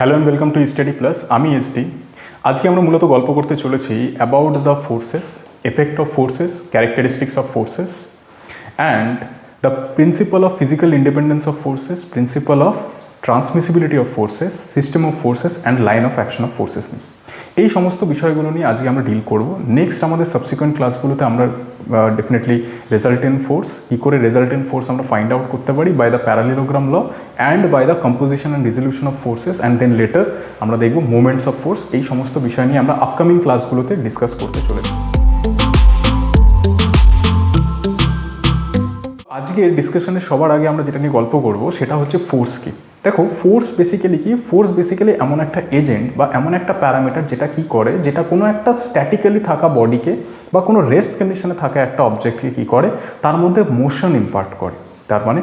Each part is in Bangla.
Hello and welcome to study plus. আমি এসডি। আজকে আমরা মূলত গল্প করতে চলেছি about the forces, effect of forces, characteristics of forces and the principle of physical independence of forces, principle of transmissibility of forces, system of forces and line of action of forces নিয়ে এই সমস্ত বিষয়গুলো নিয়ে আজকে আমরা ডিল করব। নেক্সট আমাদের সাবসিকুয়েন্ট ক্লাসগুলোতে আমরা ডেফিনেটলি রেজাল্টেন্ট ফোর্স, কী করে রেজাল্টেন্ট ফোর্স আমরা ফাইন্ড আউট করতে পারি by the parallelogram law and by the composition and resolution of forces and then later আমরা দেখব মোমেন্টস অফ ফোর্স। এই সমস্ত বিষয় নিয়ে আমরা আপকামিং ক্লাসগুলোতে ডিসকাস করতে চলেছি। আজকে ডিসকাশনের সবার আগে আমরা যেটা নিয়ে গল্প করব সেটা হচ্ছে ফোর্স কি। দেখো, ফোর্স বেসিক্যালি কি? ফোর্স বেসিক্যালি এমন একটা এজেন্ট বা এমন একটা প্যারামিটার যেটা কি করে, যেটা কোনো একটা স্ট্যাটিক্যালি থাকা বডিকে বা কোনো রেস্ট কন্ডিশনে থাকা একটা অবজেক্টকে কী করে, তার মধ্যে মোশন ইম্পার্ট করে। তার মানে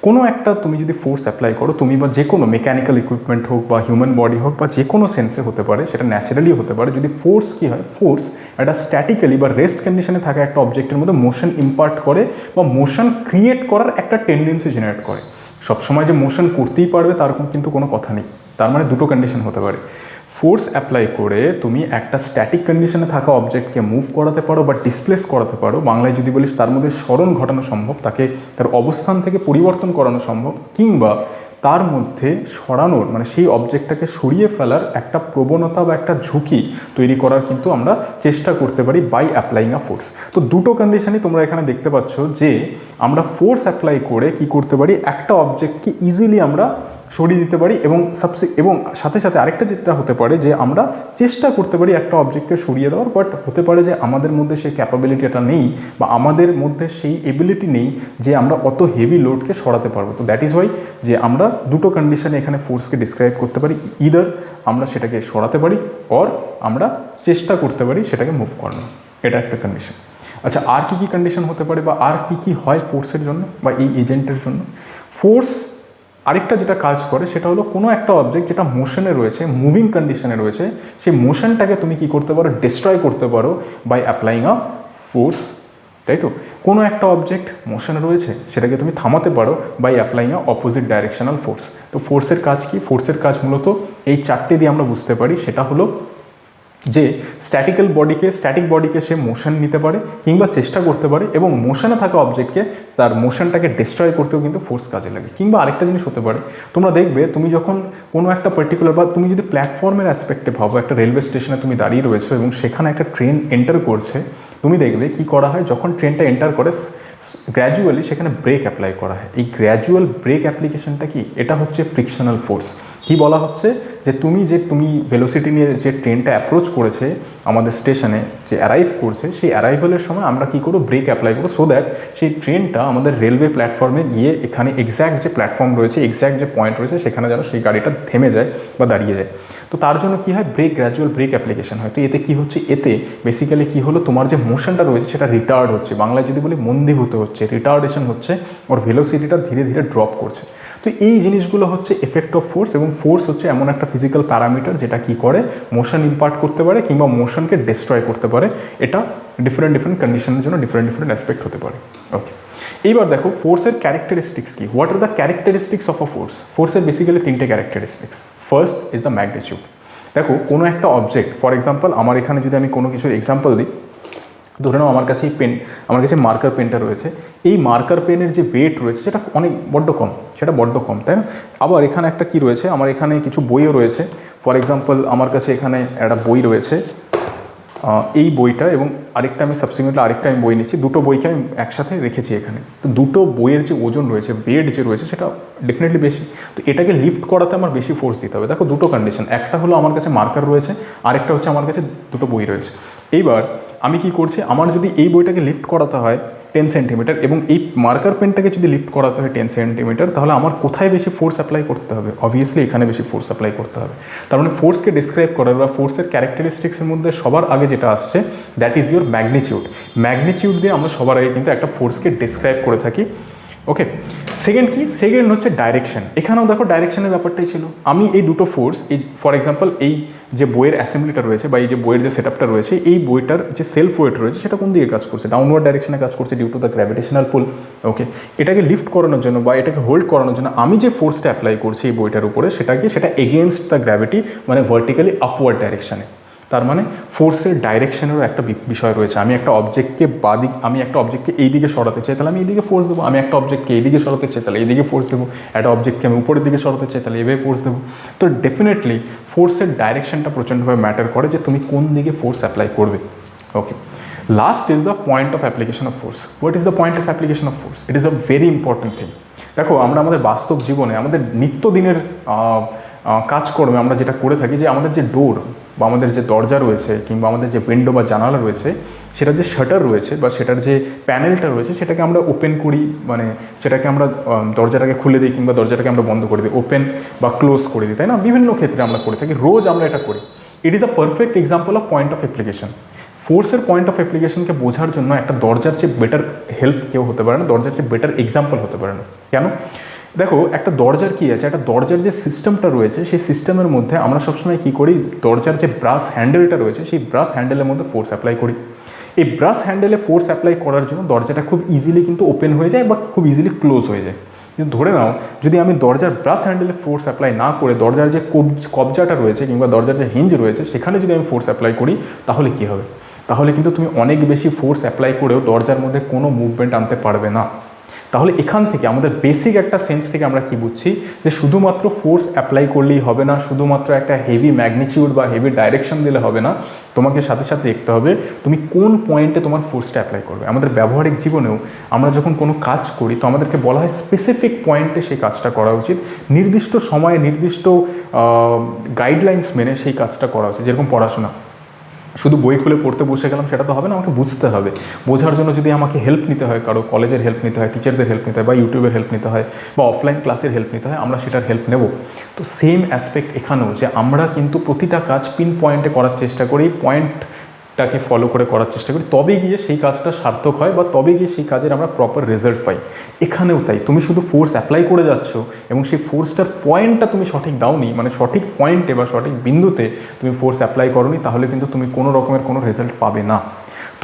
কোনো একটা তুমি যদি ফোর্স অ্যাপ্লাই করো, তুমি বা যে কোনো মেকানিক্যাল ইকুইপমেন্ট হোক বা হিউম্যান বডি হোক বা যে কোনো সেন্সে হতে পারে, সেটা ন্যাচারালি হতে পারে। যদি ফোর্স কী হয়, ফোর্স একটা স্ট্যাটিক্যালি বা রেস্ট কন্ডিশনে থাকা একটা অবজেক্টের মধ্যে মোশন ইম্পার্ট করে বা মোশন ক্রিয়েট করার একটা টেন্ডেন্সি জেনারেট করে। সবসময় যে মোশন করতেই পারবে তার কিন্তু কোনো কথা নেই। তার মানে দুটো কন্ডিশন হতে পারে। ফোর্স অ্যাপ্লাই করে তুমি একটা স্ট্যাটিক কন্ডিশনে থাকা অবজেক্টকে মুভ করাতে পারো বা ডিসপ্লেস করাতে পারো। বাংলায় যদি বলিস, তার মধ্যে সরণ ঘটানো সম্ভব, তাকে তার অবস্থান থেকে পরিবর্তন করানো সম্ভব, কিংবা তার মধ্যে সরানোর মানে সেই অবজেক্টটাকে সরিয়ে ফেলার একটা প্রবণতা বা একটা ঝুঁকি তৈরি করার কিন্তু আমরা চেষ্টা করতে পারি বাই অ্যাপ্লাইং আ ফোর্স। তো দুটো কন্ডিশনই তোমরা এখানে দেখতে পাচ্ছ যে আমরা ফোর্স অ্যাপ্লাই করে কি করতে পারি, একটা অবজেক্টকে ইজিলি আমরা সরিয়ে দিতে পারি এবং সাথে সাথে আরেকটা যেটা হতে পারে যে আমরা চেষ্টা করতে পারি একটা অবজেক্টকে সরিয়ে দেওয়ার, বাট হতে পারে যে আমাদের মধ্যে সেই ক্যাপাবিলিটিটা নেই বা আমাদের মধ্যে সেই এবিলিটি নেই যে আমরা অত হেভি লোডকে সরাতে পারবো। তো দ্যাট ইজ ওয়াই যে আমরা দুটো কন্ডিশনে এখানে ফোর্সকে ডিসক্রাইব করতে পারি। ইদার আমরা সেটাকে সরাতে পারি অর আমরা চেষ্টা করতে পারি সেটাকে মুভ করানো। এটা একটা কন্ডিশন। আচ্ছা, আর কি কি কন্ডিশন হতে পারে বা আর কি কি হয় ফোর্সের জন্য বা এই এজেন্টের জন্য? ফোর্স আরেকটা যেটা কাজ করে সেটা হলো কোনো একটা অবজেক্ট যেটা মোশনে রয়েছে, মুভিং কন্ডিশনে রয়েছে, সেই মোশনটাকে তুমি কি করতে পারো, ডিস্ট্রয় করতে পারো বাই অ্যাপ্লাইং আ ফোর্স। তাই তো, কোনো একটা অবজেক্ট মোশনে রয়েছে সেটাকে তুমি থামাতে পারো by applying a opposite directional force. তো ফোর্সের কাজ কি? ফোর্সের কাজ মূলত এই চারটে দিয়ে আমরা বুঝতে পারি। সেটা হলো যে স্ট্যাটিক বডিকে সে মোশন নিতে পারে কিংবা চেষ্টা করতে পারে, এবং মোশনে থাকা অবজেক্টকে তার মোশনটাকে ডিস্ট্রয় করতেও কিন্তু ফোর্স কাজে লাগে। কিংবা আরেকটা জিনিস হতে পারে, তোমরা দেখবে তুমি যখন কোনো একটা পার্টিকুলার বা তুমি যদি প্ল্যাটফর্মের অ্যাসপেক্টে ভাবো, একটা রেলওয়ে স্টেশনে তুমি দাঁড়িয়ে রয়েছো এবং সেখানে একটা ট্রেন এন্টার করছে, তুমি দেখবে কি করা হয়, যখন ট্রেনটা এন্টার করে গ্র্যাজুয়ালি সেখানে ব্রেক অ্যাপ্লাই করা হয়। এই গ্র্যাজুয়াল ব্রেক অ্যাপ্লিকেশনটা কি? এটা হচ্ছে ফ্রিকশনাল ফোর্স। কি বলা হচ্ছে যে তুমি ভেলোসিটি নিয়ে যে ট্রেনটা অ্যাপ্রোচ করেছে আমাদের স্টেশনে, যে অ্যারাইভ করছে, সেই অ্যারাইভালের সময় আমরা কী করবো, ব্রেক অ্যাপ্লাই করবো, সো দ্যাট সেই ট্রেনটা আমাদের রেলওয়ে প্ল্যাটফর্মে গিয়ে এখানে এক্স্যাক্ট যে প্ল্যাটফর্ম রয়েছে, এক্স্যাক্ট যে পয়েন্ট রয়েছে, সেখানে যেন সেই গাড়িটা থেমে যায় বা দাঁড়িয়ে যায়। তো তার জন্য কী হয়, গ্র্যাজুয়াল ব্রেক অ্যাপ্লিকেশন হয়। তো এতে কী হচ্ছে, এতে বেসিক্যালি কী হলো, তোমার যে মোশনটা রয়েছে সেটা রিটার্ড হচ্ছে, বাংলায় যদি বলি মন্দীভূত হচ্ছে, রিটার্ডেশন হচ্ছে, ওর ভেলোসিটিটা ধীরে ধীরে ড্রপ করছে। তো এই জিনিসগুলো হচ্ছে এফেক্ট অফ ফোর্স। এবং ফোর্স হচ্ছে এমন একটা ফিজিক্যাল প্যারামিটার যেটা কি করে, মোশন ইম্পার্ট করতে পারে কিংবা মোশনকে ডিস্ট্রয় করতে পারে। এটা ডিফারেন্ট কন্ডিশনের জন্য ডিফারেন্ট অ্যাসপেক্ট হতে পারে। ওকে, এইবার দেখো ফোর্সের ক্যারেক্টারিস্টিক্স কি। What are the characteristics of a force? ফোর্সের বেসিক্যালি তিনটে characteristics. First is the magnitude. দেখো, কোনো একটা অবজেক্ট, ফর এক্সাম্পল আমার এখানে যদি আমি কোনো কিছুর এক্সাম্পল দিই, ধরে নাও আমার কাছে এই পেন, আমার কাছে মার্কার পেনটা রয়েছে। এই মার্কার পেনের যে ওয়েট রয়েছে সেটা বড্ড কম, তাই না? আবার এখানে একটা কি রয়েছে, আমার এখানে কিছু বইও রয়েছে। ফর এক্সাম্পল আমার কাছে এখানে একটা বই রয়েছে, এই বইটা, এবং আরেকটা আমি সাবসিকুয়েন্টলি আরেকটা আমি বই নিচ্ছি, দুটো বইকে আমি একসাথে রেখেছি এখানে। তো দুটো বইয়ের যে ওজন রয়েছে, ওয়েট যে রয়েছে, সেটা ডেফিনেটলি বেশি। তো এটাকে লিফট করাতে আমার বেশি ফোর্স দিতে হবে। দেখো, দুটো কন্ডিশন, একটা হলো আমার কাছে মার্কার রয়েছে, আরেকটা হচ্ছে আমার কাছে দুটো বই রয়েছে। এইবার আমি কি করছি, আমার যদি এই বইটাকে লিফট করাতে হয় 10 সেন্টিমিটার এবং এই মার্কার পেনটাকে যদি লিফট করাতে হয় 10 সেন্টিমিটার, তাহলে আমার কোথায় বেশি ফোর্স অ্যাপ্লাই করতে হবে? অবভিয়াসলি এখানে বেশি ফোর্স অ্যাপ্লাই করতে হবে। তার মানে ফোর্সকে ডিসক্রাইব করার বা ফোর্সের ক্যারেক্টারিস্টিক্সের মধ্যে সবার আগে যেটা আসছে, that is your magnitude. Magnitude দিয়ে আমরা সবার আগে কিন্তু একটা ফোর্সকে ডিসক্রাইব করে থাকি। ওকে, সেকেন্ড কি, সেকেন্ড হচ্ছে ডাইরেকশন। এখানেও দেখো ডাইরেকশনের ব্যাপারটাই ছিল। আমি এই দুটো ফোর্স, এই ফর এক্সাম্পল এই যে বইয়ের অ্যাসেম্বলিটা রয়েছে বা এই যে বইয়ের যে সেটআপটা রয়েছে, এই বইটার যে সেলফ ওয়েট রয়েছে সেটা কোন দিকে কাজ করছে, ডাউনওয়ার্ড ডাইরেকশনে কাজ করছে ডিউ টু দ্য গ্র্যাভিটেশনাল পুল। ওকে, এটাকে লিফট করানোর জন্য বা এটাকে হোল্ড করানোর জন্য আমি যে ফোর্সটা অ্যাপ্লাই করছি এই বইটার উপরে সেটা এগেনস্ট দ্য গ্র্যাভিটি, মানে ভার্টিক্যালি আপওয়ার্ড ডাইরেকশনে। তার মানে ফোর্সের ডাইরেকশনেরও একটা বিষয় রয়েছে। আমি একটা অবজেক্টকে আমি একটা অবজেক্টকে এই দিকে সরাতে চাই, তাহলে আমি এইদিকে ফোর্স দেবো। আমি একটা অবজেক্টকে এইদিকে সরাতে চাই, তাহলে এইদিকে ফোর্স দেবো। একটা অবজেক্টকে আমি উপরের দিকে সরাতে চাই, তাহলে এভাবে ফোর্স দেবো। তো ডেফিনেটলি ফোর্সের ডাইরেকশনটা প্রচণ্ডভাবে ম্যাটার করে যে তুমি কোন দিকে ফোর্স অ্যাপ্লাই করবে। Okay, last is the point of application of force. What is the point of application of force? It is a very important thing. দেখো, আমরা আমাদের বাস্তব জীবনে আমাদের নিত্যদিনের কাজকর্মে আমরা যেটা করে থাকি, যে আমাদের যে ডোর বা আমাদের যে দরজা রয়েছে কিংবা আমাদের যে উইন্ডো বা জানালা রয়েছে, সেটার যে শাটার রয়েছে বা সেটার যে প্যানেলটা রয়েছে সেটাকে আমরা ওপেন করি, মানে সেটাকে আমরা দরজাটাকে খুলে দিই কিংবা দরজাটাকে আমরা বন্ধ করে দিই, ওপেন বা ক্লোজ করে দিই, তাই না? বিভিন্ন ক্ষেত্রে আমরা করে থাকি, রোজ আমরা এটা করি। ইট is a perfect example of point of application. ফোর্সের পয়েন্ট অফ অ্যাপ্লিকেশনকে বোঝার জন্য একটা দরজার চেয়ে বেটার হেল্প কেউ হতে পারে না, দরজার চেয়ে বেটার এক্সাম্পল হতে পারে না। কেন? দেখো, একটা দরজার কী আছে, একটা দরজার যে সিস্টেমটা রয়েছে সেই সিস্টেমের মধ্যে আমরা সবসময় কী করি, দরজার যে ব্রাশ হ্যান্ডেলটা রয়েছে সেই ব্রাশ হ্যান্ডেলের মধ্যে ফোর্স অ্যাপ্লাই করি। এই ব্রাশ হ্যান্ডেলে ফোর্স অ্যাপ্লাই করার জন্য দরজাটা খুব ইজিলি কিন্তু ওপেন হয়ে যায় বা খুব ইজিলি ক্লোজ হয়ে যায়। কিন্তু ধরে নাও, যদি আমি দরজার ব্রাশ হ্যান্ডেলে ফোর্স অ্যাপ্লাই না করে দরজার যে কবজাটা রয়েছে কিংবা দরজার যে হিঞ্জ রয়েছে সেখানে যদি আমি ফোর্স অ্যাপ্লাই করি, তাহলে কী হবে? তাহলে কিন্তু তুমি অনেক বেশি ফোর্স অ্যাপ্লাই করেও দরজার মধ্যে কোনো মুভমেন্ট আনতে পারবে না। তাহলে এখান থেকে আমাদের বেসিক একটা সেন্স থেকে আমরা কি বুঝছি, যে শুধুমাত্র ফোর্স অ্যাপ্লাই করলেই হবে না, শুধুমাত্র একটা হেভি ম্যাগনিটিউড বা হেভি ডাইরেকশন দিলে হবে না, তোমাকে সাথে সাথে দেখতে হবে তুমি কোন পয়েন্টে তোমার ফোর্সটা অ্যাপ্লাই করবে। আমাদের ব্যবহারিক জীবনেও আমরা যখন কোনো কাজ করি তো আমাদেরকে বলা হয় স্পেসিফিক পয়েন্টে সেই কাজটা করা উচিত, নির্দিষ্ট সময়ে নির্দিষ্ট গাইডলাইন্স মেনে সেই কাজটা করা উচিত। যেরকম পড়াশোনা, শুধু বই খুলে পড়তে বসে গেলাম সেটা তো হবে না, আমাকে বুঝতে হবে। বোঝার জন্য যদি আমাকে হেল্প নিতে হয়, কারো কলেজের হেল্প নিতে হয়, টিচারদের হেল্প নিতে হয়, বা ইউটিউবের হেল্প নিতে হয়, বা অফলাইন ক্লাসের হেল্প নিতে হয়, আমরা সেটার হেল্প নেব। তো সেম অ্যাসপেক্ট এখানেও, যে আমরা কিন্তু প্রতিটা কাজ পিন পয়েন্টে করার চেষ্টা করি, পয়েন্টটাকে ফলো করে করার চেষ্টা করি, তবে গিয়ে সেই কাজটা সার্থক হয় বা তবে গিয়ে সেই কাজের আমরা প্রপার রেজাল্ট পাই। এখানেও তাই, তুমি শুধু ফোর্স অ্যাপ্লাই করে যাচ্ছ এবং সেই ফোর্সটার পয়েন্টটা তুমি সঠিক দাওনি, মানে সঠিক পয়েন্টে বা সঠিক বিন্দুতে তুমি ফোর্স অ্যাপ্লাই করোনি, তাহলে কিন্তু তুমি কোনো রকমের কোনো রেজাল্ট পাবে না।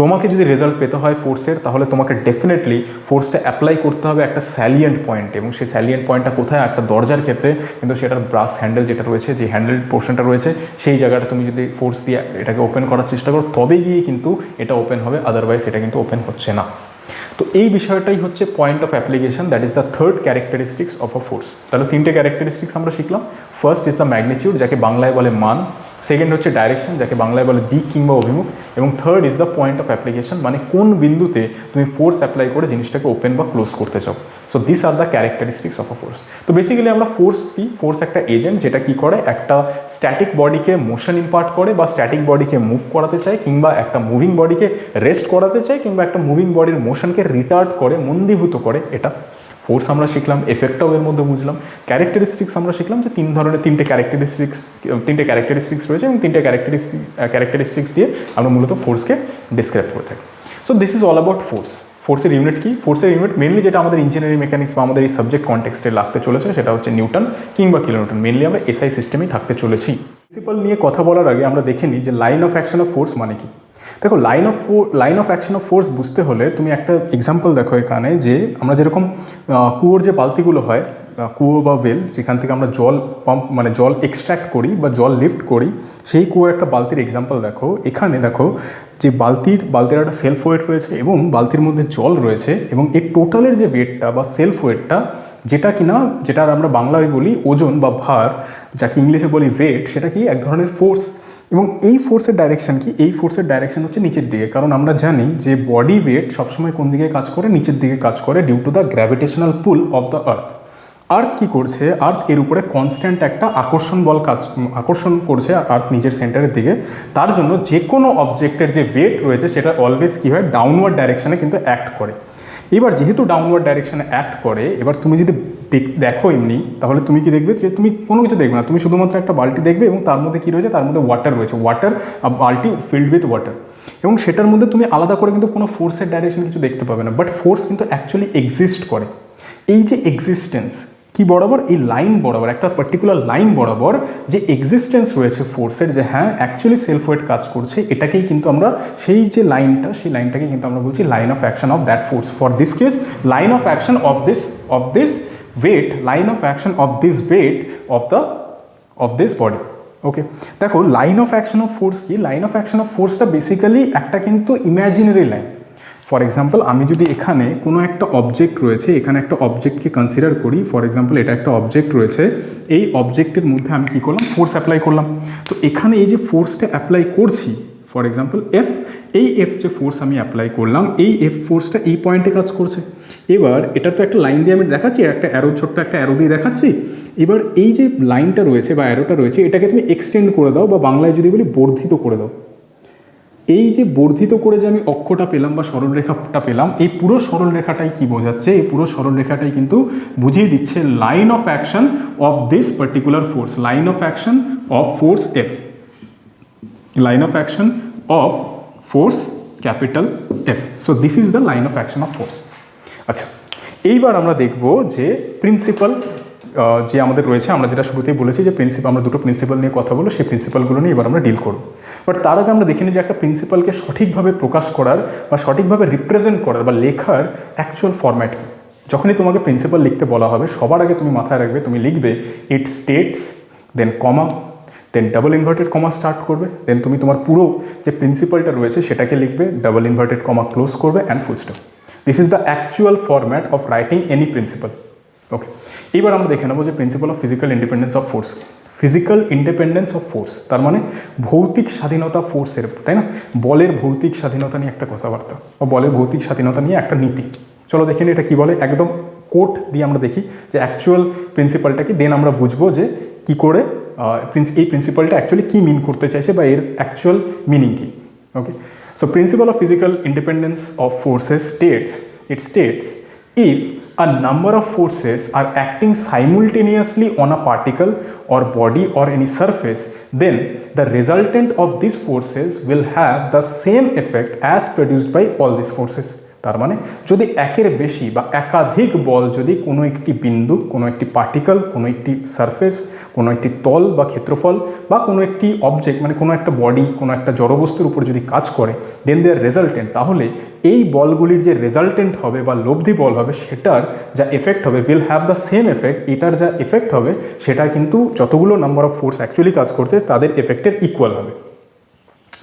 তোমাকে যদি রেজাল্ট পেতে হয় ফোর্সের, তাহলে তোমাকে ডেফিনেটলি ফোর্সটা অ্যাপ্লাই করতে হবে একটা স্যালিয়েন্ট পয়েন্টে, এবং সেই স্যালিয়েন্ট পয়েন্টটা কোথায়? একটা দরজার ক্ষেত্রে কিন্তু সেটার ব্রাশ হ্যান্ডেল যেটা রয়েছে, যে হ্যান্ডেল পোর্শনটা রয়েছে, সেই জায়গাটা তুমি যদি ফোর্স দিয়ে এটাকে ওপেন করার চেষ্টা করো, তবে গিয়ে কিন্তু এটা ওপেন হবে, আদারওয়াইজ এটা কিন্তু ওপেন হচ্ছে না। তো এই বিষয়টাই হচ্ছে point of application, that is the third characteristics of a force. তাহলে তিনটে ক্যারেক্টারিস্টিক্স আমরা শিখলাম। ফার্স্ট ইজ দ্য ম্যাগনিটিউড, যাকে বাংলায় বলে মান। সেকেন্ড হচ্ছে ডাইরেকশন, যাকে বাংলায় বলে দিক কিংবা অভিমুখ। এবং third is the point of application, মানে কোন বিন্দুতে তুমি ফোর্স অ্যাপ্লাই করে জিনিসটাকে ওপেন বা ক্লোজ করতে চাও। So this are the characteristics of a force. তো বেসিক্যালি আমরা ফোর্স কি, ফোর্স একটা এজেন্ট যেটা কি করে, একটা স্ট্যাটিক বডিকে মোশন ইম্পার্ট করে বা স্ট্যাটিক বডিকে মুভ করাতে চায়, কিংবা একটা মুভিং বডিকে রেস্ট করাতে চায়, কিংবা একটা মুভিং বডির মোশনকে রিটার্ড করে, মন্দীভূত করে। এটা ফোর্স আমরা শিখলাম, এফেক্টটাও এর মধ্যে বুঝলাম। ক্যারেক্টারিস্টিক্স আমরা শিখলাম যে তিনটে ক্যারেক্টারিস্টিক্স রয়েছে, এবং তিনটে ক্যারেক্টারিস্টিক্স দিয়ে আমরা মূলত ফোর্সকে ডিসক্রাইব করে থাকি। So this is all about force. ফোর্সের ইউনিট কি? ফোর্সের ইউনিট মেনলি যেটা আমাদের ইঞ্জিনিয়ারিং মেকানিক্স বা আমাদের এই সাবজেক্ট কনটেক্সটে লাগতে চলেছে সেটা হচ্ছে নিউটন কিংবা কিলোনিউটন। মেনলি আমরা এসআই সিস্টেমেই থাকতে চলেছি। প্রিন্সিপাল নিয়ে কথা বলার আগে আমরা দেখে নিই যে line of action of force মানে কি। দেখো, line of action of force বুঝতে হলে তুমি একটা এক্সাম্পল দেখো এখানে, যে আমরা যেরকম কুয়োর যে বালতিগুলো হয়, কুয়ো বা ওয়েল, যেখান থেকে আমরা জল পাম্প মানে জল এক্সট্র্যাক্ট করি বা জল লিফট করি, সেই কুয়োর একটা বালতির এক্সাম্পল দেখো। এখানে দেখো যে বালতির একটা সেলফ ওয়েট রয়েছে এবং বালতির মধ্যে জল রয়েছে, এবং এর টোটালের যে ওয়েটটা বা সেলফ ওয়েটটা, যেটা আমরা বাংলায় বলি ওজন বা ভার, যাকে ইংলিশে বলি ওয়েট, সেটা কি এক ধরনের ফোর্স। এবং এই ফোর্সের ডাইরেকশন কি? এই ফোর্সের ডাইরেকশন হচ্ছে নিচের দিকে, কারণ আমরা জানি যে বডি ওয়েট সবসময় কোন দিকে কাজ করে? নিচের দিকে কাজ করে, due to the gravitational pull of the earth কী করছে? আর্থ এর উপরে কনস্ট্যান্ট একটা আকর্ষণ করছে আর্থ নিজের সেন্টারের দিকে। তার জন্য যে কোনো অবজেক্টের যে ওয়েট রয়েছে সেটা অলওয়েজ কী হয়? ডাউনওয়ার্ড ডাইরেকশানে কিন্তু অ্যাক্ট করে। এবার যেহেতু ডাউনওয়ার্ড ডাইরেকশানে অ্যাক্ট করে, এবার তুমি যদি দেখো এমনি, তাহলে তুমি কি দেখবে? যে তুমি কোনো কিছু দেখবে না, তুমি শুধুমাত্র একটা বালতি দেখবে এবং তার মধ্যে কী রয়েছে? তার মধ্যে ওয়াটার রয়েছে, বালতি ফিল্ড উইথ ওয়াটার, এবং সেটার মধ্যে তুমি আলাদা করে কিন্তু কোনো ফোর্সের ডাইরেকশন কিছু দেখতে পাবে না। বাট ফোর্স কিন্তু অ্যাকচুয়ালি এক্সিস্ট করে। এই যে এক্সিস্টেন্স কি বরাবর, এই লাইন বরাবর, একটা পার্টিকুলার লাইন বরাবর যে এক্সিস্টেন্স রয়েছে ফোর্সের, যে হ্যাঁ অ্যাকচুয়ালি সেলফ ওয়েট কাজ করছে, এটাকেই কিন্তু আমরা সেই যে লাইনটা, সেই লাইনটাকে কিন্তু আমরা বলছি line of action of that force. For this case line of action of this weight, line of action of this weight of this body. Okay, দেখো line of action of force কি, লাইন অফ অ্যাকশন অফ ফোর্সটা বেসিক্যালি একটা কিন্তু ইম্যাজিনারি লাইন। ফর এক্সাম্পল আমি যদি এখানে কোনো একটা অবজেক্ট রয়েছে, এখানে একটা অবজেক্টকে কনসিডার করি, ফর এক্সাম্পল এটা একটা অবজেক্ট রয়েছে, এই অবজেক্টের মধ্যে আমি কী করলাম, ফোর্স অ্যাপ্লাই করলাম। তো এখানে এই যে ফোর্সটা অ্যাপ্লাই করছি, ফর এক্সাম্পল এফ, এই এফ যে ফোর্স আমি অ্যাপ্লাই করলাম, এই এফ ফোর্সটা এই পয়েন্টে কাজ করছে। এবার এটার তো একটা লাইন দিয়ে আমি দেখাচ্ছি, একটা অ্যারো, ছোট্ট একটা অ্যারো দিয়ে দেখাচ্ছি। এবার এই যে লাইনটা রয়েছে বা অ্যারোটা রয়েছে, এটাকে তুমি এক্সটেন্ড করে দাও, বা বাংলায় যদি বলি বর্ধিত করে দাও। এই যে বর্ধিত করে যে আমি অক্ষটা পেলাম বা সরলরেখাটা পেলাম, এই পুরো সরলরেখাটাই কি বোঝাচ্ছে, এই পুরো সরলরেখাটাই কিন্তু বুঝিয়ে দিচ্ছে line of action of this particular force, line of action of force F, line of action of force capital F. So this is the line of action of force. আচ্ছা, এইবার আমরা দেখব যে প্রিন্সিপাল যে আমাদের রয়েছে, আমরা যেটা শুরুতেই বলেছি যে আমরা দুটো প্রিন্সিপাল নিয়ে কথা বলবো, সেই প্রিন্সিপালগুলো নিয়ে এবার আমরা ডিল করব। বাট তার আগে আমরা দেখে নিই যে একটা প্রিন্সিপালকে সঠিকভাবে প্রকাশ করার বা সঠিকভাবে রিপ্রেজেন্ট করার বা লেখার অ্যাকচুয়াল ফরম্যাট কী। যখনই তোমাকে প্রিন্সিপাল লিখতে বলা হবে, সবার আগে তুমি মাথায় রাখবে, তুমি লিখবে ইট স্টেটস, দেন কমা, দেন ডাবল ইনভার্টেড কমা স্টার্ট করবে, দেন তুমি তোমার পুরো যে প্রিন্সিপালটা রয়েছে সেটাকে লিখবে, ডাবল ইনভার্টেড কমা ক্লোজ করবে, and full stop. This is the actual format of writing any principle. Okay, এবার আমরা দেখে নেবো যে principle of physical independence of force. Physical independence of force তার মানে ভৌতিক স্বাধীনতা ফোর্সের, তাই না, বলের ভৌতিক স্বাধীনতা নিয়ে একটা কথাবার্তা, বা বলের ভৌতিক স্বাধীনতা নিয়ে একটা নীতি। চলো দেখে নিই এটা কী বলে, একদম কোট দিয়ে আমরা দেখি যে অ্যাকচুয়াল প্রিন্সিপালটা কি, দেন আমরা বুঝবো যে কী করে এই প্রিন্সিপালটা অ্যাকচুয়ালি কী মিন করতে চাইছে বা এর অ্যাকচুয়াল মিনিং কী। Okay, so principle of physical independence of forces states if a number of forces are acting simultaneously on a particle or body or any surface, then the resultant of these forces will have the same effect as produced by all these forces. তার মানে যদি একের বেশি বা একাধিক বল যদি কোনো একটি বিন্দু, কোনো একটি পার্টিকেল, কোনো একটি সারফেস, কোনো একটি তল বা ক্ষেত্রফল বা কোনো একটি অবজেক্ট, মানে কোনো একটা বডি, কোনো একটা জড়বস্তুর উপর যদি কাজ করে, দেন দেয়ার রেজাল্টেন্ট, তাহলে এই বলগুলির যে রেজাল্টেন্ট হবে বা লব্ধি বল হবে, সেটার যা এফেক্ট হবে will have the same effect, এটার যা এফেক্ট হবে সেটা কিন্তু যতগুলো নাম্বার অফ ফোর্স অ্যাকচুয়ালি কাজ করছে তাদের এফেক্টের ইকুয়াল হবে।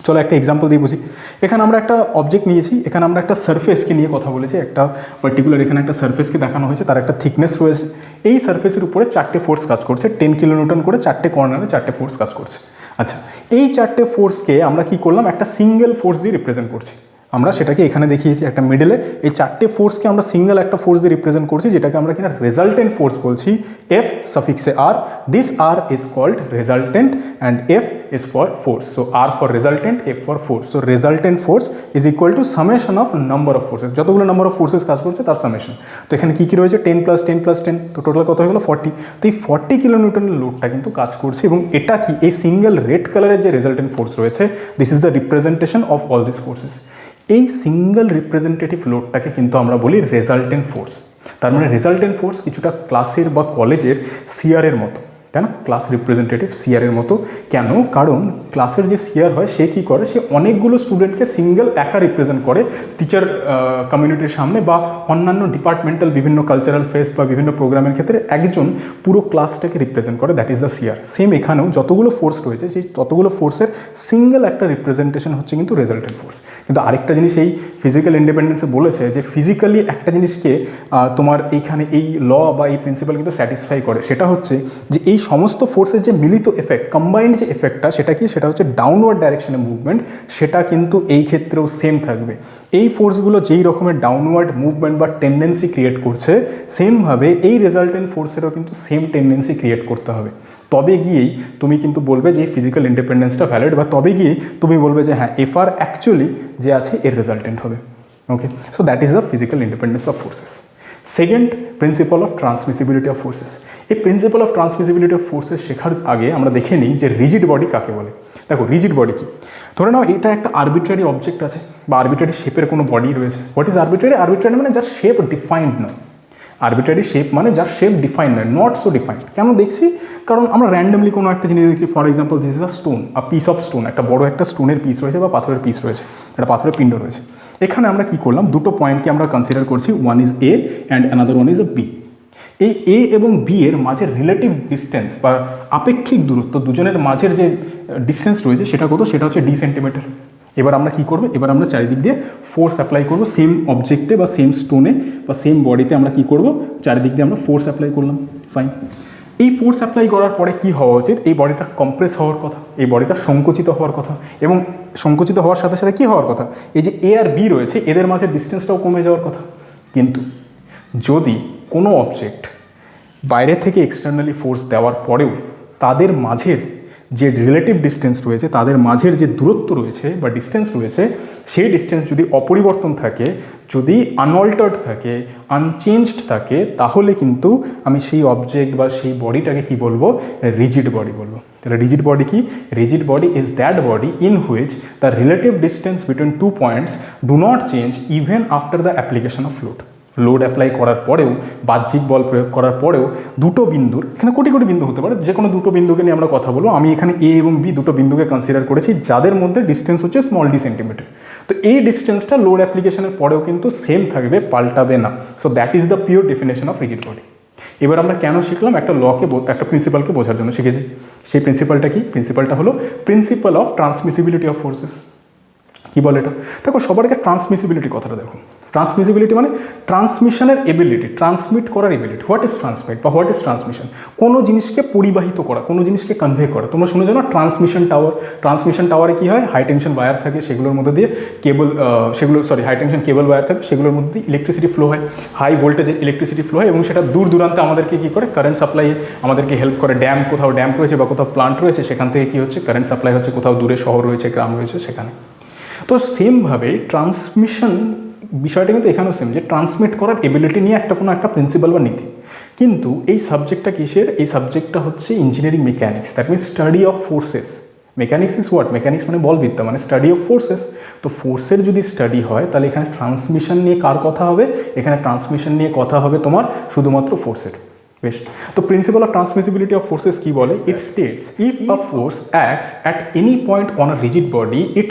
চলো একটা এক্সাম্পল দিয়ে বুঝি। এখানে আমরা একটা অবজেক্ট নিয়েছি, এখানে আমরা একটা সারফেসকে নিয়ে কথা বলেছি, একটা পার্টিকুলার এখানে একটা সারফেসকে দেখানো হয়েছে, তার একটা থিকনেস রয়েছে। এই সারফেসের উপরে 4টে ফোর্স কাজ করছে, 10 কিলোনিউটন করে 4টে কর্নারে 4টে ফোর্স কাজ করছে। আচ্ছা, এই 4টে ফোর্সকে আমরা কি করলাম, একটা সিঙ্গেল ফোর্স দিয়ে রিপ্রেজেন্ট করছি। আমরা সেটাকে এখানে দেখিয়েছি একটা মিডলে, এই 4টে ফোর্সকে আমরা সিঙ্গেল একটা ফোর্স দিয়ে রিপ্রেজেন্ট করছি, যেটাকে আমরা কিনা রেজাল্টেন্ট ফোর্স বলছি, এফ সাফিক্সে R. This R is called resultant and F is for force. So R for resultant, F for force. So resultant force is equal to summation of number of forces, যতগুলো নাম্বার অফ ফোর্সেস কাজ করছে তার সামেশন। তো এখানে কী কী রয়েছে, 10 + 10 + 10, তো টোটাল কত হয়ে গেলো 40। তো এই 40 কিলোনিউটনের লোডটা কিন্তু কাজ করছে, এবং এটা কি এই সিঙ্গেল রেড কালারের যে রেজাল্টেন্ট ফোর্স রয়েছে, this is the representation of all this forces. এই সিঙ্গেল রিপ্রেজেন্টেটিভ লোডটাকে কিন্তু আমরা বলি রেজাল্টেন্ট ফোর্স। তার মানে রেজাল্টেন্ট ফোর্স কিছুটা ক্লাসের বা কলেজের সিআরের মতো, তাই না, ক্লাস রিপ্রেজেন্টেটিভ সিআরের মতো। কেন? কারণ ক্লাসের যে সিআর হয় সে কী করে, সে অনেকগুলো স্টুডেন্টকে সিঙ্গেল একা রিপ্রেজেন্ট করে টিচার কমিউনিটির সামনে, বা অন্যান্য ডিপার্টমেন্টাল বিভিন্ন কালচারাল ফেস্ট বা বিভিন্ন প্রোগ্রামের ক্ষেত্রে একজন পুরো ক্লাসটাকে রিপ্রেজেন্ট করে, that is the CR. Same এখানেও যতগুলো ফোর্স রয়েছে সেই ততগুলো ফোর্সের সিঙ্গেল একটা রিপ্রেজেন্টেশন হচ্ছে কিন্তু রেজাল্টেন্ট ফোর্স। কিন্তু আরেকটা জিনিস এই ফিজিক্যাল ইন্ডিপেন্ডেন্সে বলেছে যে ফিজিক্যালি একটা জিনিসকে তোমার এইখানে এই ল বা এই প্রিন্সিপাল কিন্তু স্যাটিসফাই করে, সেটা হচ্ছে যে এই সমস্ত ফোর্সের যে মিলিত এফেক্ট, কম্বাইন্ড যে এফেক্টটা, সেটা কি, সেটা হচ্ছে ডাউনওয়ার্ড ডাইরেকশনে মুভমেন্ট, সেটা কিন্তু এই ক্ষেত্রেও সেম থাকবে। এই ফোর্সগুলো যেই রকমের ডাউনওয়ার্ড মুভমেন্ট বা টেন্ডেন্সি ক্রিয়েট করছে, সেমভাবে এই রেজাল্টেন্ট ফোর্সেরও কিন্তু সেম টেন্ডেন্সি ক্রিয়েট করতে হবে। তবে গিয়েই তুমি কিন্তু বলবে যে এই ফিজিক্যাল ইন্ডিপেন্ডেন্সটা ভ্যালিড, বা তবে গিয়ে তুমি বলবে যে হ্যাঁ এফআর অ্যাকচুয়ালি যে আছে এর রেজাল্টেন্ট হবে। Okay, so that is the physical independence of forces. Second, principle of transmissibility of forces. এই principle of transmissibility of forces শেখার আগে আমরা দেখে নিই যে রিজিড বডি কাকে বলে। দেখো রিজিড বডি কি, ধরে নাও এটা একটা আরবিট্রারি অবজেক্ট আছে বা আরবিট্রারি শেপের কোনো বডি রয়েছে। What is arbitrary? আরবিট্রারি মানে যার শেপ ডিফাইন্ড নয়। আরবিট্রারি শেপ মানে যার শেপ ডিফাইন নয়, নট সো ডিফাইন্ড। কেন দেখছি? কারণ আমরা র্যান্ডমলি কোনো একটা জিনিস দেখছি। For example, this is a stone, a piece of stone, একটা বড় একটা স্টোনের পিস রয়েছে বা পাথরের পিস রয়েছে, একটা পাথরের পিণ্ড রয়েছে। এখানে আমরা কি করলাম, দুটো পয়েন্টকে আমরা কনসিডার করছি, one is A and another one is a B. এই এ এবং বি এর মাঝের রিলেটিভ ডিস্টেন্স বা আপেক্ষিক দূরত্ব, দুজনের মাঝের যে ডিস্টেন্স রয়েছে সেটা কত? সেটা হচ্ছে ডি সেন্টিমিটার। এবার আমরা কি করব, এবার আমরা চারিদিক দিয়ে ফোর্স অ্যাপ্লাই করব, সেম অবজেক্টে বা সেম স্টোনে বা সেম বডিতে আমরা কি করব, চারিদিক দিয়ে আমরা ফোর্স অ্যাপ্লাই করলাম। ফাইন। এই ফোর্স অ্যাপ্লাই করার পরে কি হওয়া উচিত? এই বডিটা কম্প্রেস হওয়ার কথা, এই বডিটা সংকুচিত হওয়ার কথা, এবং সংকুচিত হওয়ার সাথে সাথে কী হওয়ার কথা? এই যে এ আর বি রয়েছে এদের মাঝে ডিস্টেন্সটাও কমে যাওয়ার কথা। কিন্তু যদি কোনো অবজেক্ট বাইরে থেকে এক্সটার্নালি ফোর্স দেওয়ার পরেও তাদের মাঝের যে রিলেটিভ ডিস্টেন্স রয়েছে, তাদের মাঝের যে দূরত্ব রয়েছে বা ডিস্টেন্স রয়েছে, সেই ডিস্টেন্স যদি অপরিবর্তন থাকে, যদি আনঅল্টার্ড থাকে, আনচেঞ্জড থাকে, তাহলে কিন্তু আমি সেই অবজেক্ট বা সেই বডিটাকে কি বলবো? রিজিড বডি বলবো। তাহলে রিজিড বডি কি? Rigid body is that body in which the relative distance between two points do not change even after the application of load. Load apply করার পরেও, বাহ্যিক বল প্রয়োগ করার পরেও দুটো বিন্দুর, এখানে কোটি কোটি বিন্দু হতে পারে, যে কোনো দুটো বিন্দুকে নিয়ে আমরা কথা বলবো। আমি এখানে এ এবং বি দুটো বিন্দুকে কনসিডার করেছি, যাদের মধ্যে ডিস্টেন্স হচ্ছে স্মল ডি সেন্টিমিটার। তো এই ডিস্টেন্সটা লোড অ্যাপ্লিকেশনের পরেও কিন্তু সেম থাকবে, পাল্টাবে না। So that is the pure definition of rigid body. এবার আমরা কেন শিখলাম? একটা লকে, একটা প্রিন্সিপালকে বোঝার জন্য শিখেছি। সেই প্রিন্সিপালটা কি? প্রিন্সিপালটা হলো principal of transmissibility of forces. কী বলে এটা? দেখো, সবার আগে ট্রান্সমিসিবিলিটি কথাটা দেখো। ট্রান্সমিসিবিলিটি মানে ট্রান্সমিশনের এবিলিটি, ট্রান্সমিট করার এবিলিটি। হোয়াট ইজ ট্রান্সমিট বা হোয়াট ইজ ট্রান্সমিশন? কোনো জিনিসকে পরিবাহিত করা, কোনো জিনিসকে কনভে করা। তোমরা শুনে জানো ট্রান্সমিশন টাওয়ার। ট্রান্সমিশন টাওয়ারে কী হয়? হাই টেনশন ওয়্যার থাকে, সেগুলোর মধ্যে দিয়ে হাই টেনশন কেবল ওয়্যার থাকে, সেগুলোর মধ্যে দিয়ে ইলেকট্রিসিটি ফ্লো হয়, হাই ভোল্টেজে ইলেকট্রিসিটি ফ্লো হয়, এবং সেটা দূর দূরান্তে আমাদেরকে কী করে? কারেন্ট সাপ্লাই আমাদেরকে হেল্প করে। কোথাও ড্যাম রয়েছে বা কোথাও প্লান্ট রয়েছে, সেখান থেকে কী হচ্ছে? কারেন্ট সাপ্লাই হচ্ছে। কোথাও দূরে শহর রয়েছে, গ্রাম রয়েছে, সেখানে। তো সেমভাবে ট্রান্সমিশন বিষয়টা কিন্তু এখানেও সেম, যে ট্রান্সমিট করার এবিলিটি নিয়ে কোনো একটা প্রিন্সিপাল বা নীতি। কিন্তু এই সাবজেক্টটা কিসের? এই সাবজেক্টটা হচ্ছে engineering mechanics, that means study of forces. Mechanics is what? Mechanics মানে বলবিদ্যা, মানে স্টাডি অফ ফোর্সেস। তো ফোর্সের যদি স্টাডি হয়, তাহলে এখানে ট্রান্সমিশন নিয়ে কার কথা হবে? এখানে ট্রান্সমিশন নিয়ে কথা হবে তোমার শুধুমাত্র ফোর্সের। বেশ, তো principle of transmissibility of forces কি বলে? It states if a force acts at any point on a rigid body, it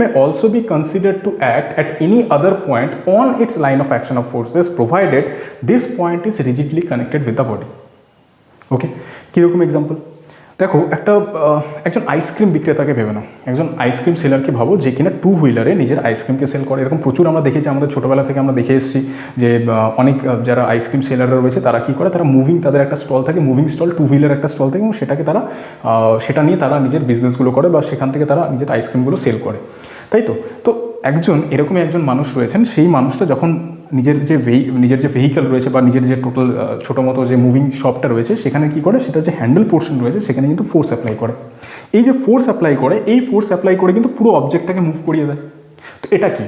may also be considered to act at any other point on its line of action of forces, provided this point is rigidly connected with the body. Okay, কীরকম এক্সাম্পল? দেখো, একজন আইসক্রিম বিক্রেতাকে ভেবে নাও, একজন আইসক্রিম সেলারকে ভাবো, যে কিনা টু হুইলারে নিজের আইসক্রিমকে সেল করে। এরকম প্রচুর আমরা দেখেছি, আমাদের ছোটোবেলা থেকে আমরা দেখে এসেছি যে অনেক যারা আইসক্রিম সেলাররা রয়েছে তারা কী করে? তারা তাদের একটা স্টল থাকে, মুভিং স্টল, টু হুইলার একটা স্টল থাকে, এবং সেটা নিয়ে তারা নিজের বিজনেসগুলো করে বা সেখান থেকে তারা নিজের আইসক্রিমগুলো সেল করে, তাই তো? তো এরকমই একজন মানুষ রয়েছেন, সেই মানুষটা যখন নিজের যে ভেহিক্যাল রয়েছে বা নিজের যে টোটাল ছোটো মতো যে মুভিং শপটা রয়েছে, সেখানে কী করে? সেটা যে হ্যান্ডেল পোর্শন রয়েছে, সেখানে কিন্তু ফোর্স অ্যাপ্লাই করে। এই যে ফোর্স অ্যাপ্লাই করে, এই ফোর্স অ্যাপ্লাই করে কিন্তু পুরো অবজেক্টটাকে মুভ করিয়ে দেয়। তো এটা কি?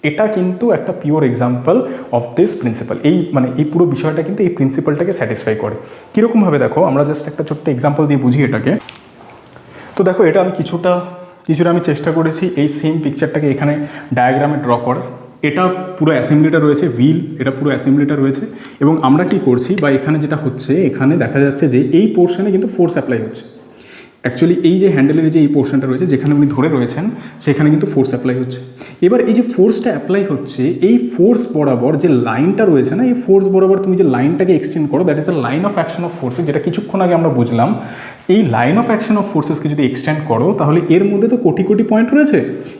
এটা কিন্তু একটা pure example of this principal. এই পুরো বিষয়টা কিন্তু এই প্রিন্সিপালটাকে স্যাটিসফাই করে। কীরকমভাবে দেখো, আমরা জাস্ট একটা ছোট্ট এক্সাম্পল দিয়ে বুঝি এটাকে। তো দেখো, এটা আমি কিছুটা আমি চেষ্টা করেছি এই সেম পিকচারটাকে এখানে ডায়াগ্রামে ড্র করার। এটা পুরো অ্যাসেম্বলিটা রয়েছে, এটা পুরো অ্যাসেম্বলিটা রয়েছে, এবং আমরা কি করছি বা এখানে যেটা হচ্ছে, এখানে দেখা যাচ্ছে যে এই পোর্শনে কিন্তু ফোর্স অ্যাপ্লাই হচ্ছে। অ্যাকচুয়ালি এই যে হ্যান্ডেলের যে এই পোর্শনটা রয়েছে, যেখানে উনি ধরে রয়েছেন, সেখানে কিন্তু ফোর্স অ্যাপ্লাই হচ্ছে। এবার এই যে ফোর্সটা অ্যাপ্লাই হচ্ছে, এই ফোর্স বরাবর যে লাইনটা রয়েছে না, এই ফোর্স বরাবর তুমি যে লাইনটাকে এক্সটেন্ড করো, that is the line of action of forces, যেটা কিছুক্ষণ আগে আমরা বুঝলাম। এই লাইন অফ অ্যাকশন অফ ফোর্সেসকে যদি এক্সটেন্ড করো, তাহলে এর মধ্যে তো কোটি কোটি পয়েন্ট রয়েছে।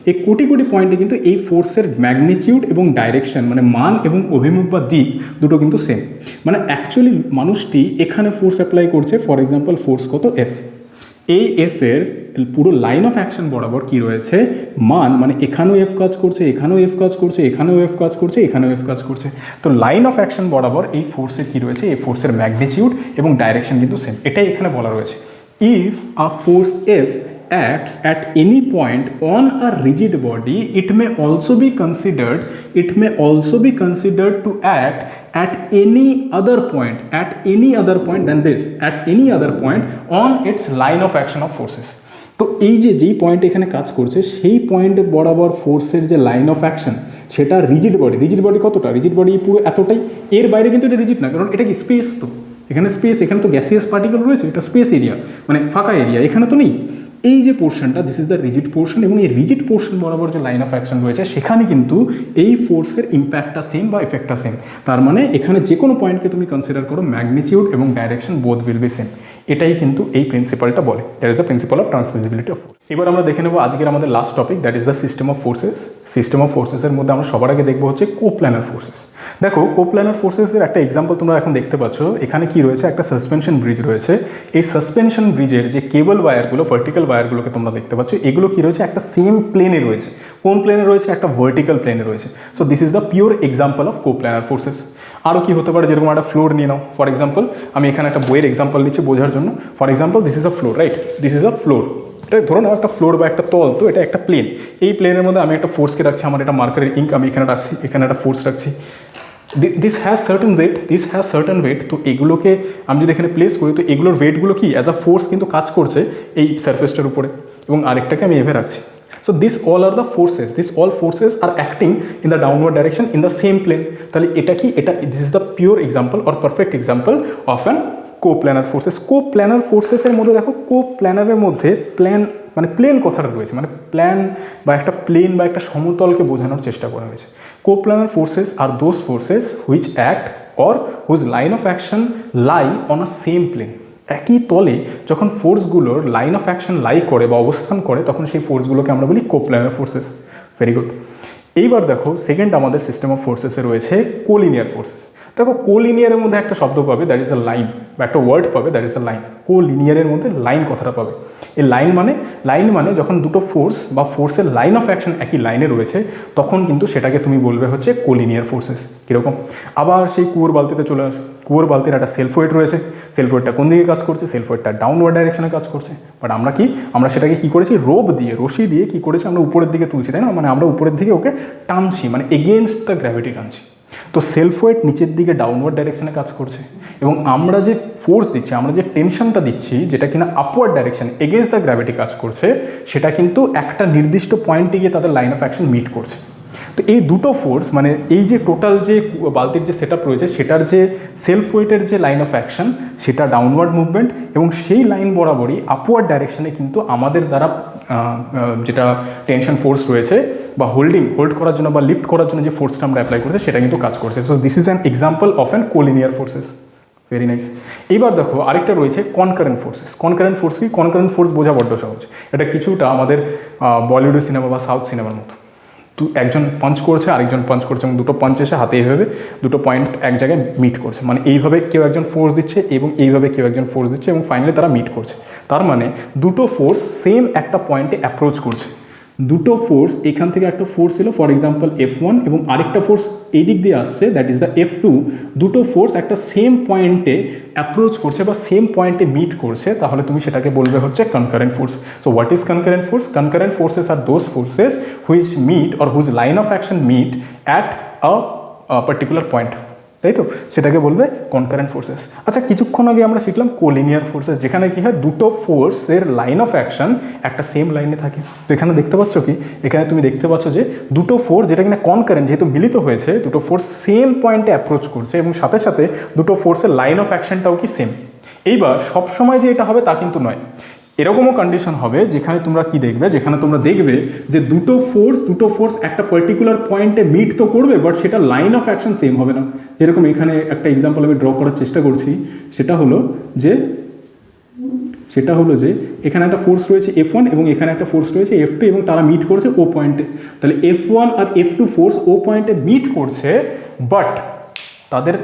এই কোটি কোটি পয়েন্টে কিন্তু এই ফোর্সের ম্যাগনিটিউড এবং ডাইরেকশন, মানে মান এবং অভিমুখ বা দিক দুটো কিন্তু সেম। মানে অ্যাকচুয়ালি মানুষটি এখানে ফোর্স অ্যাপ্লাই করছে, ফর এক্সাম্পল ফোর্স কত? এফ। এই এফের পুরো লাইন অফ অ্যাকশন বরাবর কি রয়েছে? মান, মানে এখানেও এফ কাজ করছে, এখানেও এফ কাজ করছে, এখানেও এফ কাজ করছে, এখানেও এফ কাজ করছে। তো লাইন অফ অ্যাকশন বরাবর এই ফোর্সের কি রয়েছে? এই ফোর্সের ম্যাগনিটিউড এবং ডাইরেকশন কিন্তু সেম। এটাই এখানে বলা রয়েছে। If a force F acts at any point on a rigid body, it may also be considered to act at any other point than this, at any other point on its line of action of forces. তো এই যে যেই পয়েন্ট এখানে কাজ করছে সেই পয়েন্টের বরাবর ফোর্সের যে লাইন অফ অ্যাকশন সেটা রিজিড বডি কতটা, রিজিড বডি পুরো এতটাই, এর বাইরে কিন্তু এটা রিজিড না, কারণ এটা কি স্পেস, তো এখানে স্পেস, এখানে তো গ্যাসিয়াস পার্টিকেল রয়েছে, এটা স্পেস এরিয়া মানে ফাঁকা এরিয়া, এখানে তো নেই। এই যে পোর্শনটা, this is the rigid portion, এবং এই রিজিড পোর্শন বরাবর যে লাইন অফ অ্যাকশন রয়েছে সেখানে কিন্তু এই ফোর্সের ইম্প্যাক্টটা সেম বা এফেক্টটা সেম। তার মানে এখানে যে কোনো পয়েন্টকে তুমি কনসিডার করো, ম্যাগনিটিউড এবং direction both will be same. এটাই কিন্তু এই প্রিন্সিপালটা বলে, that is the principle of transmissibility of force. এবার আমরা দেখে নেবো আজকের আমাদের last topic, that is the system of forces. System of ফোর্সেসের মধ্যে আমরা সবার আগে দেখবো হচ্ছে কোপ্ল্যানার ফোর্সেস। দেখো কোপ্ল্যানার ফোর্সেসের একটা এক্সাম্পল তোমরা এখন দেখতে পাচ্ছ, এখানে কি রয়েছে, একটা সাসপেনশন ব্রিজ রয়েছে। এই সাসপেনশন ব্রিজের যে কেবল ওয়্যারগুলো, ভার্টিক্যাল ওয়্যারগুলোকে তোমরা দেখতে পাচ্ছ, এগুলো কি রয়েছে, একটা সেম প্লেনে রয়েছে। কোন প্লেনে রয়েছে, একটা ভার্টিক্যাল প্লেনে রয়েছে। So this is the pure example of coplanar forces. আরও কি হতে পারে, যেরকম একটা ফ্লোর নিয়ে নাও, ফর এক্সাম্পল আমি এখানে একটা বইয়ের এক্সাম্পল নিচ্ছি বোঝার জন্য। For example this is a floor, right, this is a floor. এটা ধরো না একটা ফ্লোর বা একটা তল, তো এটা একটা প্লেন। এই প্লেনের মধ্যে আমি একটা ফোর্সকে রাখছি, আমার এটা মার্কারের ইঙ্ক আমি এখানে রাখছি, এখানে একটা ফোর্স রাখছি। দিস হ্যাজ সার্টেন ওয়েট, তো এগুলোকে আমি যদি এখানে প্লেস করি, তো এগুলোর ওয়েটগুলো কি অ্যাজ আ ফোর্স কিন্তু কাজ করছে এই সারফেসটার উপরে, এবং আরেকটাকে আমি এভাবে রাখছি। So these all are the forces. These all forces are acting in the downward direction in the same plane. তাহলে এটা কি, এটা this is the pure example or perfect example of an coplanar forces. Coplanar forces এর মধ্যে দেখো, কোপ্ল্যানারের মধ্যে প্ল্যান মানে প্লেন কথাটা রয়েছে, মানে প্ল্যান বা একটা প্লেন বা একটা সমতলকে বোঝানোর চেষ্টা করা হয়েছে। Coplanar forces are those forces which act or which line of action lie on a same plane. একই তলে যখন ফোর্সগুলোর লাইন অফ অ্যাকশন লাই করে বা অবস্থান করে, তখন সেই ফোর্সগুলোকে আমরা বলি কোপ্ল্যানার ফোর্সেস। Very good. এইবার দেখো সেকেন্ড আমাদের সিস্টেম অফ ফোর্সেসে রয়েছে কোলিনিয়ার ফোর্সেস। দেখো কোলিনিয়ারের মধ্যে একটা শব্দ পাবে, দ্যাট ইজ আ লাইন, বা একটা ওয়ার্ড পাবে, দ্যাট ইজ আ লাইন। কোলিনিয়ারের মধ্যে লাইন কথাটা পাবে। এই লাইন মানে যখন দুটো ফোর্স বা ফোর্সের লাইন অফ অ্যাকশন একই লাইনে রয়েছে, তখন কিন্তু সেটাকে তুমি বলবে হচ্ছে কোলিনিয়ার ফোর্সেস। কীরকম, আবার সেই কুয়োর বালতিতে চলে আসে। কুয়োর বালতির একটা সেলফ ওয়েট রয়েছে, সেলফ ওয়েটটা কোন দিকে কাজ করছে, সেলফ ওয়েটটা ডাউনওয়ার্ড ডাইরেকশনে কাজ করছে। বাট আমরা সেটাকে কী করেছি, রোপ দিয়ে, রশি দিয়ে কী করেছি, আমরা উপরের দিকে তুলছি, তাই না, মানে আমরা উপরের দিকে ওকে টানছি, মানে এগেনস্ট দ্য গ্র্যাভিটি টানছি। তো সেলফ ওয়েট নিচের দিকে ডাউনওয়ার্ড ডাইরেকশনে কাজ করছে, এবং আমরা যে ফোর্স দিচ্ছি, আমরা যে টেনশনটা দিচ্ছি, যেটা কিনা upward direction against the gravity কাজ করছে, সেটা কিন্তু একটা নির্দিষ্ট পয়েন্টে গিয়ে তাদের লাইন অফ অ্যাকশন মিট করছে। তো এই দুটো ফোর্স, মানে এই যে টোটাল যে বালতির যে সেট আপ রয়েছে, সেটার যে সেলফ ওয়েটের যে লাইন অফ অ্যাকশন, সেটা ডাউনওয়ার্ড মুভমেন্ট, এবং সেই লাইন বরাবরই আপওয়ার্ড ডাইরেকশনে কিন্তু আমাদের দ্বারা যেটা টেনশন ফোর্স রয়েছে বা হোল্ড করার জন্য বা লিফট করার জন্য যে ফোর্সটা আমরা অ্যাপ্লাই করছি, সেটা কিন্তু কাজ করছে। So this is an example of an collinear forces. Very nice. এইবার দেখো আরেকটা রয়েছে কনকারেন্ট ফোর্সেস। কনকারেন্ট ফোর্স কি, কনকারেন্ট ফোর্স বোঝা বড্ড সহজ। এটা কিছুটা আমাদের বলিউডের সিনেমা বা সাউথ সিনেমার মতো। একজন পাঞ্চ করছে, আরেকজন পাঞ্চ করছে, এবং দুটো পাঞ্চ এসে হাতে এইভাবে দুটো পয়েন্ট এক জায়গায় মিট করছে, মানে এইভাবে কেউ একজন ফোর্স দিচ্ছে এবং এইভাবে কেউ একজন ফোর্স দিচ্ছে, এবং ফাইনালি তারা মিট করছে। তার মানে দুটো ফোর্স সেম একটা পয়েন্টে অ্যাপ্রোচ করছে। দুটো ফোর্স, এখান থেকে একটা ফোর্স ছিল ফর এক্সাম্পল F1, এবং আরেকটা ফোর্স এই দিক দিয়ে আসছে, দ্যাট ইজ দ্য F2। দুটো ফোর্স একটা সেম পয়েন্টে অ্যাপ্রোচ করছে বা সেম পয়েন্টে মিট করছে, তাহলে তুমি সেটাকে বলবে হচ্ছে concurrent force. So what is concurrent force? Concurrent forces are those forces which meet or which line of action meet at a particular point, তাই তো, সেটাকে বলবে কনকারেন্ট ফোর্সেস। আচ্ছা, কিছুক্ষণ আগে আমরা শিখলাম কোলিনিয়ার ফোর্সেস, যেখানে কি হয়, দুটো ফোর্সের লাইন অফ অ্যাকশন একটা সেম লাইনে থাকে। তো এখানে দেখতে পাচ্ছ কি, এখানে তুমি দেখতে পাচ্ছ যে দুটো ফোর্স, যেটা কিনা কনকারেন্ট, যেহেতু মিলিত হয়েছে, দুটো ফোর্স সেম পয়েন্টে অ্যাপ্রোচ করছে, এবং সাথে সাথে দুটো ফোর্সের লাইন অফ অ্যাকশনটাও কি সেম। এইবার সবসময় যে এটা হবে তা কিন্তু নয়, এরকমও কন্ডিশন হবে যেখানে তোমরা কি দেখবে, যেখানে তোমরা দেখবে যে দুটো ফোর্স একটা পার্টিকুলার পয়েন্টে মিট তো করবে, বাট সেটা লাইন অফ অ্যাকশন সেম হবে না। যেরকম এখানে একটা এক্সাম্পল আমি ড্র করার চেষ্টা করছি, সেটা হলো যে এখানে একটা ফোর্স রয়েছে F1 এবং এখানে একটা ফোর্স রয়েছে F2, এবং তারা মিট করছে ও পয়েন্টে। তাহলে F1 আর F2 ফোর্স ও পয়েন্টে মিট করছে, বাট তাদের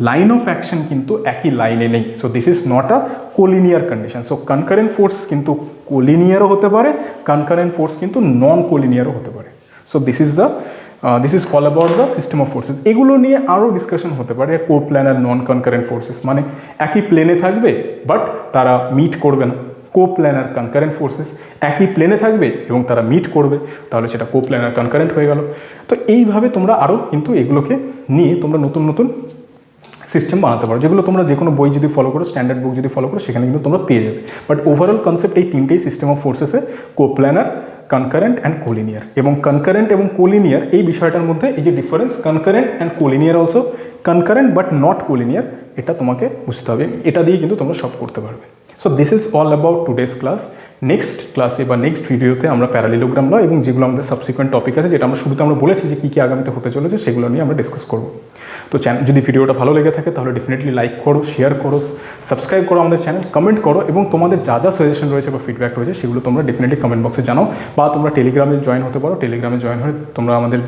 লাইন অফ অ্যাকশন কিন্তু একই লাইনে নেই। So this is not a collinear condition. So concurrent force কিন্তু কোলিনিয়ারও হতে পারে, কনকারেন্ট ফোর্স কিন্তু নন কোলিনিয়ারও হতে পারে। So this is all about the system of forces. এগুলো নিয়ে আরও ডিসকাশন হতে পারে, কোপ্ল্যানার, নন কনকারেন্ট ফোর্সেস, মানে একই প্লেনে থাকবে বাট তারা মিট করবে না। কোপ্ল্যানার কনকারেন্ট ফোর্সেস একই প্লেনে থাকবে এবং তারা মিট করবে, তাহলে সেটা কোপ্ল্যানার কনকারেন্ট হয়ে গেল। তো এইভাবে তোমরা আরও কিন্তু এগুলোকে নিয়ে তোমরা নতুন সিস্টেম বানাতে পারো, যেগুলো তোমরা যে কোনো বই যদি ফলো করো, স্ট্যান্ডার্ড বুক যদি ফলো করো, সেখানে কিন্তু তোমরা পেয়ে যাবে। বাট ওভারঅল কনসেপ্ট এই তিনটেই সিস্টেম অফ ফোর্সেসে, কোপ্ল্যানার, কনকারেন্ট অ্যান্ড কোলিনিয়ার। এবং কনকারেন্ট এবং কোলিনিয়ার এই বিষয়টার মধ্যে এই যে difference, concurrent and collinear also, concurrent but not collinear, এটা তোমাকে বুঝতে হবে। এটা দিয়ে কিন্তু তোমরা সব করতে পারবে। So this is all about today's class. Next ক্লাসে বা নেক্সট ভিডিওতে আমরা প্যারালিলোগ্রাম ল এবং যেগুলো আমাদের সাবসিকুয়েন্ট টপিক আছে, যেটা আমরা শুরুতে আমরা বলেছি যে কী কী আগামীতে হতে চলেছে, সেগুলো নিয়ে আমরা ডিসকাস করবো। তো যদি ভিডিওটা ভালো লেগে থাকে তাহলে ডেফিনেটলি লাইক করো, শেয়ার করো, সাবস্ক্রাইব করো আমাদের চ্যানেল, কমেন্ট করো, এবং তোমাদের যা যা সাজেশন রয়েছে বা ফিডব্যাক রয়েছে সেগুলো তোমরা ডেফিনেটলি কমেন্ট বক্সে জানাও, বা তোমরা টেলিগ্রামে জয়েন হতে পারো। টেলিগ্রামে জয়েন হয়ে তোমরা আমাদের